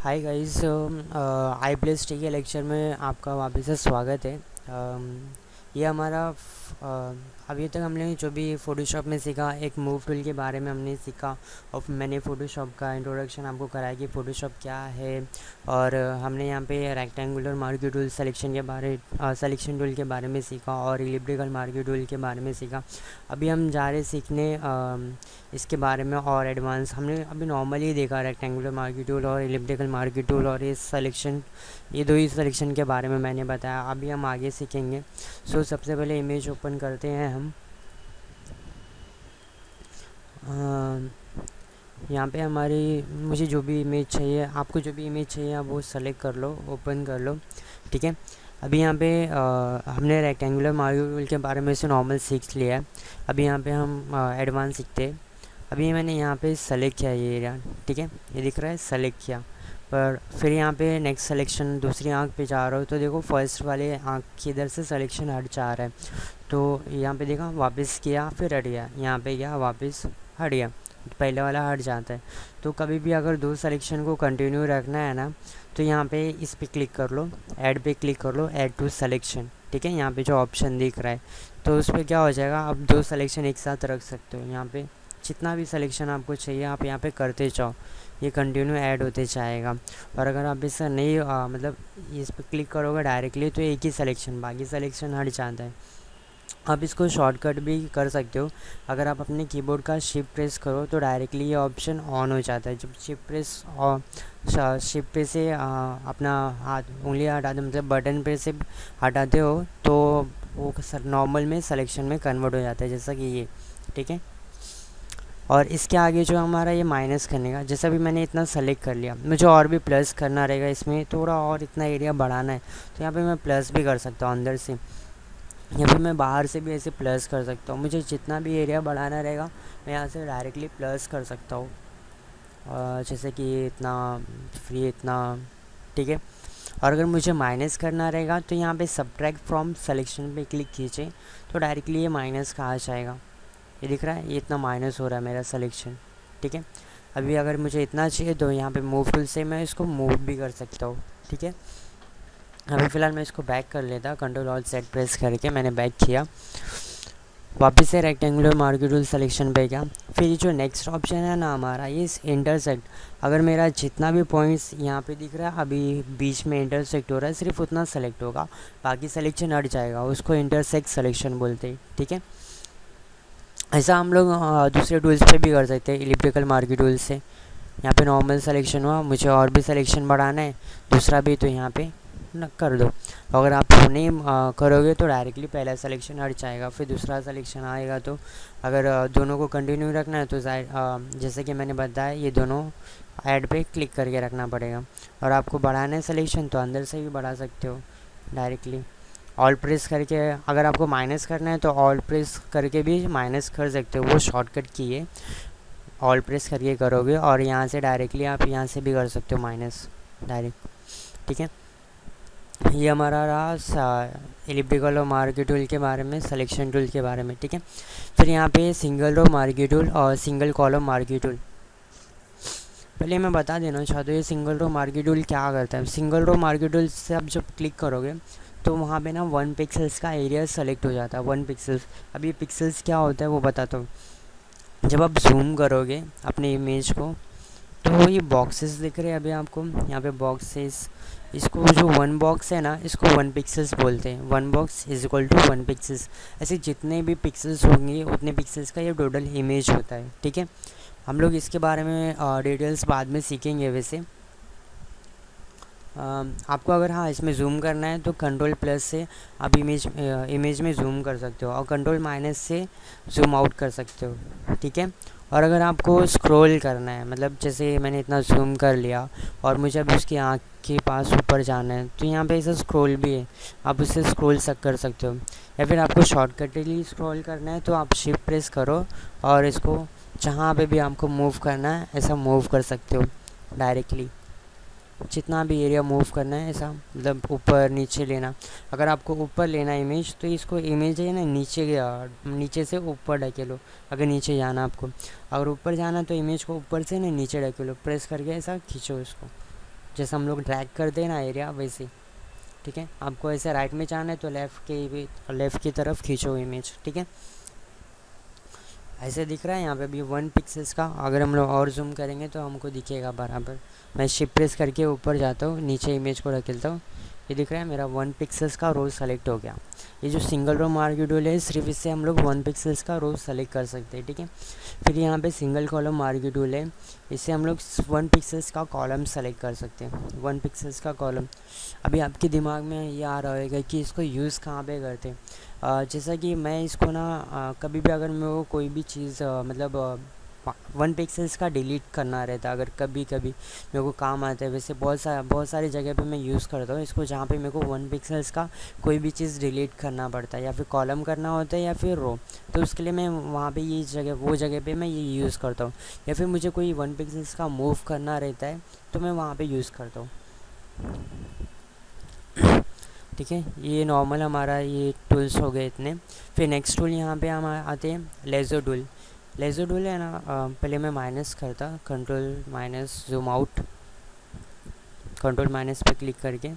Hi guys, आई plus T के lecture में आपका वापस से स्वागत है। ये हमारा अभी तक हमने जो भी फ़ोटोशॉप में सीखा, एक मूव टूल के बारे में हमने सीखा और मैंने फ़ोटोशॉप का इंट्रोडक्शन आपको कराया कि फ़ोटोशॉप क्या है। और हमने यहाँ पे rectangular marquee tool selection tool के बारे में सीखा और इलिप्टिकल मार्क्यू टूल के बारे में सीखा। अभी हम जा रहे सीखने इसके बारे में और एडवांस। हमने अभी नॉर्मली देखा रेक्टेंगुलर मार्क्यू टूल और इलिप्टिकल मार्क्यू टूल और ये दो ही सिलेक्शन के बारे में मैंने बताया। अभी हम आगे सीखेंगे। सबसे पहले इमेज ओपन करते हैं हम। यहाँ पे मुझे जो भी इमेज चाहिए, आपको जो भी इमेज चाहिए आप वो सेलेक्ट कर लो, ओपन कर लो। ठीक है। अभी यहाँ पे हमने रेक्टेंगुलर मार्क्यू टूल के बारे में से नॉर्मल सीख लिया है। अभी यहाँ पे हम एडवांस सीखते हैं। अभी मैंने यहाँ पे सेलेक्ट किया ये एरिया। ठीक है, ये दिख रहा है, सेलेक्ट किया। पर फिर यहाँ पे नेक्स्ट सिलेक्शन दूसरी आँख पे जा रहा हो तो देखो फर्स्ट वाले आँख की इधर से सिलेक्शन हट जा रहा है। तो यहाँ पे देखा, वापस किया फिर हट गया, यहाँ पे गया वापस हट गया, पहले वाला हट जाता है। तो कभी भी अगर दो सिलेक्शन को कंटिन्यू रखना है ना, तो यहाँ पे इस पे क्लिक कर लो, ऐड पे क्लिक कर लो, ऐड टू सिलेक्शन। ठीक है, यहाँ पे जो ऑप्शन दिख रहा है तो उस पर क्या हो जाएगा, आप दो सिलेक्शन एक साथ रख सकते हो। यहाँ पे जितना भी सिलेक्शन आपको चाहिए आप यहाँ पे करते जाओ, ये कंटिन्यू ऐड होते जाएगा। और अगर आप इससे नहीं मतलब इस पर क्लिक करोगे डायरेक्टली तो एक ही सिलेक्शन, बाकी सिलेक्शन हट जाता है। आप इसको शॉर्टकट भी कर सकते हो। अगर आप अपने कीबोर्ड का शिफ्ट प्रेस करो तो डायरेक्टली ये ऑप्शन ऑन हो जाता है। जब शिफ्ट पे से अपना हाथ उंगली हटाते, मतलब बटन पे से हटाते हो तो वो नॉर्मल में सिलेक्शन में कन्वर्ट हो जाता है, जैसा कि ये। ठीक है। और इसके आगे जो हमारा ये माइनस करने का, जैसा भी मैंने इतना सेलेक्ट कर लिया, मुझे और भी प्लस करना रहेगा, इसमें थोड़ा और इतना एरिया बढ़ाना है तो यहाँ पे मैं प्लस भी कर सकता हूँ अंदर से, या फिर मैं बाहर से भी ऐसे प्लस कर सकता हूँ। मुझे जितना भी एरिया बढ़ाना रहेगा मैं यहाँ से डायरेक्टली प्लस कर सकता हूँ। जैसे कि इतना फ्री इतना। ठीक है। और अगर मुझे माइनस करना रहेगा तो यहाँ पे सब्ट्रैक्ट फ्रॉम सिलेक्शन पे क्लिक कीजिए तो डायरेक्टली ये माइनस का आ जाएगा। ये दिख रहा है, ये इतना माइनस हो रहा है मेरा सिलेक्शन। ठीक है। अभी अगर मुझे इतना चाहिए तो यहाँ पे मूव टूल से मैं इसको मूव भी कर सकता हूँ। ठीक है। अभी फ़िलहाल मैं इसको बैक कर लेता, कंट्रोल ऑल सेट प्रेस करके मैंने बैक किया, वापस से रेक्टेंगुलर मार्क्यू टूल सिलेक्शन पे गया। फिर जो नेक्स्ट ऑप्शन है ना हमारा, ये इंटरसेक्ट। अगर मेरा जितना भी पॉइंट्स यहाँ पे दिख रहा है अभी बीच में इंटरसेक्ट हो रहा है, सिर्फ उतना सेलेक्ट होगा, बाकी सिलेक्शन हट जाएगा, उसको इंटरसेक्ट सिलेक्शन बोलते हैं। ठीक है। ऐसा हम लोग दूसरे टूल्स पे भी कर सकते हैं, इलिप्टिकल मार्क्यू टूल से। यहाँ पे नॉर्मल सिलेक्शन हुआ, मुझे और भी सिलेक्शन बढ़ाना है दूसरा भी, तो यहाँ पे न कर दो। अगर आप नहीं करोगे तो डायरेक्टली पहला सिलेक्शन हट जाएगा, फिर दूसरा सिलेक्शन आएगा। तो अगर दोनों को कंटिन्यू रखना है तो जैसे कि मैंने बताया, ये दोनों ऐड पे क्लिक करके रखना पड़ेगा। और आपको बढ़ाना है सिलेक्शन तो अंदर से भी बढ़ा सकते हो डायरेक्टली, ऑल प्रेस करके। अगर आपको माइनस करना है तो ऑल प्रेस करके भी माइनस कर सकते हो, वो शॉर्टकट की है, ऑल प्रेस करके करोगे। और यहाँ से डायरेक्टली आप यहाँ से भी कर सकते हो माइनस डायरेक्ट। ठीक है। ये हमारा रहा इलिप्टिकल और मार्क्यू टूल के बारे में, सिलेक्शन टूल के बारे में। ठीक है। फिर यहाँ पे सिंगल रो मार्क्यू टूल और सिंगल कॉलम मार्क्यू टूल। पहले मैं बता देना चाहता हूँ ये सिंगल रो मार्क्यू टूल क्या करता है। सिंगल रो मार्क्यू टूल से आप जब क्लिक करोगे तो वहाँ पे ना 1 पिक्सल्स का एरिया सेलेक्ट हो जाता है, 1 पिक्सल्स। अब ये पिक्सल्स क्या होता है वो बताता हूँ। जब आप जूम करोगे अपने इमेज को तो ये बॉक्सेस दिख रहे हैं अभी आपको, यहाँ पे बॉक्सेस, इसको जो 1 बॉक्स है ना, इसको 1 पिक्सल्स बोलते हैं। 1 box is equal to 1 pixels. ऐसे जितने भी पिक्सल्स होंगे उतने पिक्सल्स का ये टोटल इमेज होता है। ठीक है। हम लोग इसके बारे में डिटेल्स बाद में सीखेंगे। वैसे आपको अगर हाँ इसमें ज़ूम करना है तो कंट्रोल प्लस से आप इमेज में ज़ूम कर सकते हो और कंट्रोल माइनस से ज़ूम आउट कर सकते हो। ठीक है। और अगर आपको स्क्रॉल करना है, मतलब जैसे मैंने इतना ज़ूम कर लिया और मुझे अब उसकी आँख के पास ऊपर जाना है तो यहाँ पे ऐसा स्क्रॉल भी है, आप उससे स्क्रॉल कर सकते हो। या फिर आपको शॉर्टकटली स्क्रॉल करना है तो आप शिफ्ट प्रेस करो और इसको जहाँ पे भी आपको मूव करना है ऐसा मूव कर सकते हो डायरेक्टली। जितना भी एरिया मूव करना है ऐसा, मतलब ऊपर नीचे लेना। अगर आपको ऊपर लेना है इमेज तो इसको इमेज है ना नीचे से ऊपर ढकेलो। अगर नीचे जाना आपको, अगर ऊपर जाना तो इमेज को ऊपर से ना नीचे ढकेलो, प्रेस करके ऐसा खींचो इसको। जैसे हम लोग ड्रैग करते हैं ना एरिया वैसे, ठीक है। आपको ऐसे राइट में जाना है तो लेफ़्ट की तरफ खींचो इमेज, ठीक है। ऐसे दिख रहा है यहाँ पे भी 1 पिक्सल्स का। अगर हम लोग और जूम करेंगे तो हमको दिखेगा बराबर। मैं शिफ्ट प्रेस करके ऊपर जाता हूँ, नीचे इमेज को ढकेलता हूँ, ये दिख रहा है मेरा 1 पिक्सल्स का रो सेलेक्ट हो गया। ये जो सिंगल रो मार्क्ड टूल है सिर्फ इससे हम लोग 1 पिक्सल्स का रो सेलेक्ट कर सकते हैं, ठीक है। फिर यहाँ पे सिंगल कॉलम मार्क्ड टूल है, इससे हम लोग 1 पिक्सल्स का कॉलम सेलेक्ट कर सकते हैं, 1 पिक्सल्स का कॉलम। अभी आपके दिमाग में ये आ रहा होगा कि इसको यूज़ कहाँ पे करते हैं। जैसा कि मैं इसको ना कभी भी अगर मेरे को कोई भी चीज़ मतलब 1 पिक्सल्स का डिलीट करना रहता है, अगर कभी कभी मेरे को काम आता है, वैसे बहुत सारी जगह पे मैं यूज़ करता हूँ इसको, जहाँ पे मेरे को 1 पिक्सल्स का कोई भी चीज़ डिलीट करना पड़ता है या फिर कॉलम करना होता है या फिर रो, तो उसके लिए मैं वहाँ पे वो जगह पे मैं ये यूज़ करता हूँ। या फिर मुझे कोई 1 पिक्सल्स का मूव करना रहता है तो मैं वहाँ पर यूज़ करता हूँ, ठीक है। ये नॉर्मल हमारा ये टूल्स हो गए इतने। फिर नेक्स्ट टूल यहाँ पे हम आते हैं लेज़र टूल। लेज़र टूल है ना, पहले मैं माइनस करता, control minus zoom out, control minus पे क्लिक करके,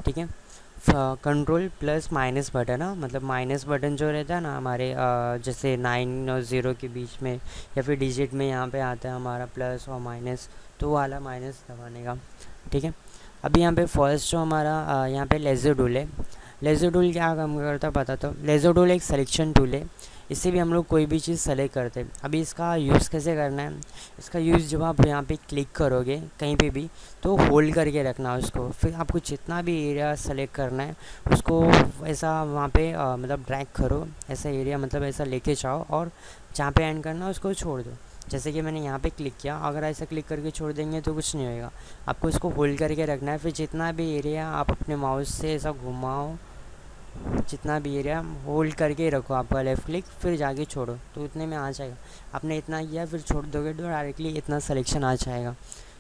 ठीक है। कंट्रोल प्लस माइनस बटन, हाँ मतलब माइनस बटन जो रहता है ना हमारे जैसे 9 और 0 के बीच में या फिर डिजिट में यहाँ पे आता है हमारा प्लस और माइनस, तो वो वाला माइनस दबाने का, ठीक है। अभी यहाँ पे फर्स्ट जो हमारा यहाँ पे लेज़र टूल है। लेज़र टूल क्या काम करता है पता, तो लेज़र टूल एक सिलेक्शन टूल है, इससे भी हम लोग कोई भी चीज़ सेलेक्ट करते हैं। अभी इसका यूज़ कैसे करना है, इसका यूज़ जब आप यहाँ पे क्लिक करोगे कहीं पे भी तो होल्ड करके रखना है उसको, फिर आपको जितना भी एरिया सेलेक्ट करना है उसको ऐसा वहाँ पे मतलब ड्रैग करो, ऐसा एरिया मतलब ऐसा लेके जाओ और जहाँ पे एंड करना है उसको छोड़ दो। जैसे कि मैंने यहाँ पे क्लिक किया, अगर ऐसा क्लिक करके छोड़ देंगे तो कुछ नहीं होएगा, आपको इसको होल्ड करके रखना है। फिर जितना भी एरिया आप अपने माउस से ऐसा घुमाओ, जितना भी एरिया होल्ड करके रखो आपका लेफ़्ट क्लिक, फिर जाके छोड़ो तो इतने में आ जाएगा। आपने इतना किया फिर छोड़ दोगे तो डायरेक्टली इतना सिलेक्शन आ जाएगा।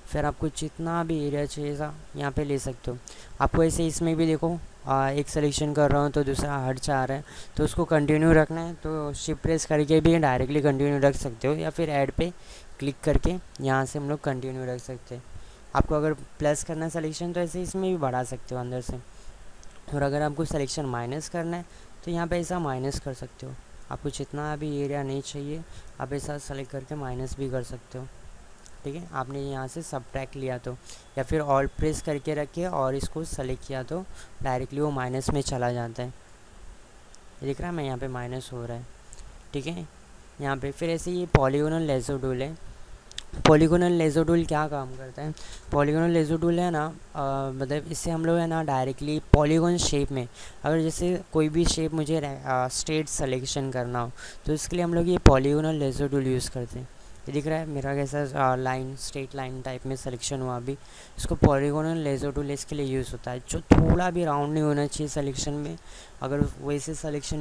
फिर आपको जितना भी एरिया चाहिए सा यहाँ पे ले सकते हो। आपको ऐसे इसमें भी देखो एक सिलेक्शन कर रहा हूँ तो दूसरा हट जा रहा है, तो उसको कंटिन्यू रखना है तो शिफ्ट प्रेस करके भी डायरेक्टली कंटिन्यू रख सकते हो, या फिर ऐड पे क्लिक करके यहाँ से हम लोग कंटिन्यू रख सकते हैं। आपको अगर प्लस करना है सिलेक्शन तो ऐसे इसमें भी बढ़ा सकते हो अंदर से, और अगर आपको सिलेक्शन माइनस करना है तो यहाँ पे ऐसा माइनस कर सकते हो। आपको जितना भी एरिया नहीं चाहिए आप ऐसा सेलेक्ट करके माइनस भी कर सकते हो, ठीक है। आपने यहाँ से सबट्रैक्ट लिया तो, या फिर ऑल प्रेस करके रखे और इसको सेलेक्ट किया तो डायरेक्टली वो माइनस में चला जाता है। दिख रहा है मैं यहाँ पे माइनस हो रहा है, ठीक है। यहाँ पे फिर ऐसे ये पॉलीगोनल लेज़र टूल है। पॉलीगोनल लेज़र टूल क्या काम करता है, पॉलीगोनल लेज़र टूल है ना मतलब इससे हम लोग है ना डायरेक्टली पॉलीगोन शेप में, अगर जैसे कोई भी शेप मुझे स्ट्रेट सिलेक्शन करना हो तो इसके लिए हम लोग ये पॉलीगोनल लेज़र टूल यूज़ करते हैं। ये दिख रहा है मेरा कैसा लाइन, स्ट्रेट लाइन टाइप में सिलेक्शन हुआ अभी, इसको पॉलीगोनल लेज़र टूल इसके लिए यूज़ होता है। जो थोड़ा भी राउंड नहीं होना चाहिए सिलेक्शन में, अगर वैसे सिलेक्शन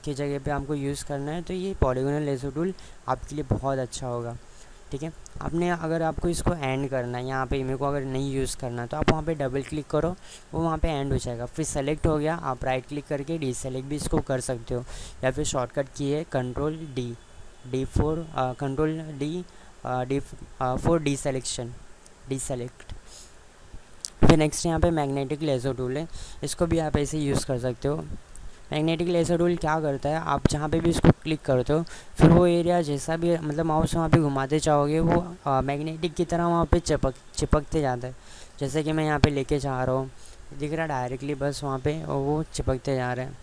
की जगह पे हमको यूज़ करना है तो ये पॉलीगोनल लेज़र टूल आपके लिए बहुत अच्छा होगा, ठीक है। आपने अगर आपको इसको एंड करना है यहाँ पे, मेरे को अगर नहीं यूज़ करना है तो आप वहाँ पे डबल क्लिक करो, वो वहाँ पे एंड हो जाएगा। फिर सेलेक्ट हो गया, आप राइट क्लिक करके डी सेलेक्ट भी इसको कर सकते हो, या फिर शॉर्टकट की है control D for D selection, D select. फिर नेक्स्ट यहाँ पे मैग्नेटिक लेज़र टूल है, इसको भी आप ऐसे यूज़ कर सकते हो। मैग्नेटिक लेज़र टूल क्या करता है, आप जहाँ पे भी इसको क्लिक करते हो फिर वो एरिया जैसा भी मतलब माउस वहाँ पे घुमाते चाहोगे वो मैग्नेटिक की तरह वहाँ पे चिपकते जाता है। जैसे कि मैं यहाँ पे लेके जा रहा हूँ, दिख रहा है डायरेक्टली बस वहाँ पे और वो चिपकते जा रहे हैं।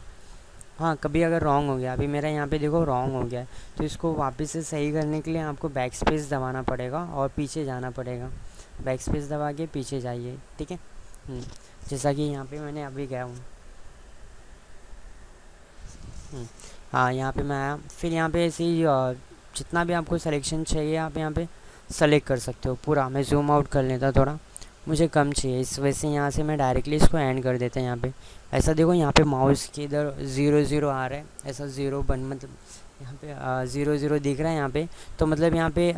हाँ कभी अगर रॉन्ग हो गया, अभी मेरा यहाँ पे देखो रॉन्ग हो गया है, तो इसको वापस से सही करने के लिए आपको बैक स्पेस दबाना पड़ेगा और पीछे जाना पड़ेगा। बैक स्पेस दबा के पीछे जाइए, ठीक है। जैसा कि यहाँ पे मैंने अभी गया हूँ, हाँ यहाँ पे मैं आया। फिर यहाँ पे ऐसे ही जितना भी आपको सिलेक्शन चाहिए आप यहाँ पे सेलेक्ट कर सकते हो पूरा। मैं जूम आउट कर लेता, थोड़ा मुझे कम चाहिए इस वजह से यहाँ से मैं डायरेक्टली इसको एंड कर देता यहाँ पे। ऐसा देखो यहाँ पे माउस के इधर 0 0 आ रहा है, ऐसा 0 1 मतलब यहाँ पे 0 0 दिख रहा है यहाँ पे, तो मतलब यहाँ पे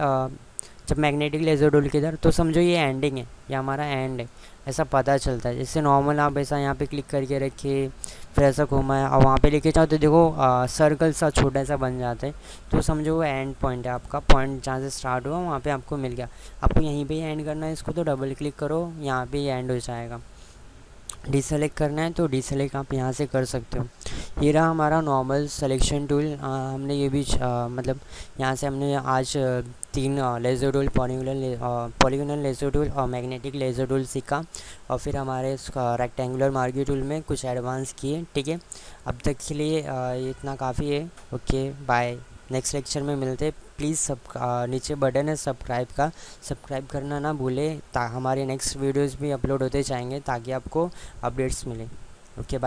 जब मैग्नेटिक लेज़र टूल के इधर, तो समझो ये एंडिंग है, ये हमारा एंड है, ऐसा पता चलता है। जैसे नॉर्मल आप ऐसा यहाँ पे क्लिक करके रखिए, फिर ऐसा घुमाए और वहाँ पे लेके जाओ तो देखो सर्कल सा छोटा सा बन जाता है, तो समझो वो एंड पॉइंट है आपका, पॉइंट जहाँ से स्टार्ट हुआ वहाँ पे आपको मिल गया। आपको यहीं पे ही एंड करना है इसको, तो डबल क्लिक करो, यहाँ पे ही एंड हो जाएगा। डीसेलेक्ट करना है तो डीसेलेक्ट आप यहाँ से कर सकते हो। ये रहा हमारा नॉर्मल सिलेक्शन टूल। हमने ये भी मतलब यहाँ से हमने आज 3 laser tool, polygonal laser tool और मैग्नेटिक लेज़र टूल सीखा, और फिर हमारे रेक्टेंगुलर मार्क्यू टूल में कुछ एडवांस किए। ठीक है, अब तक के लिए ये इतना काफ़ी है। ओके बाय, नेक्स्ट लेक्चर में मिलते। प्लीज़ नीचे बटन है सब्सक्राइब का, सब्सक्राइब करना ना भूलें, हमारे नेक्स्ट वीडियोज़ भी अपलोड होते जाएंगे ताकि आपको अपडेट्स मिलें। Okay bye.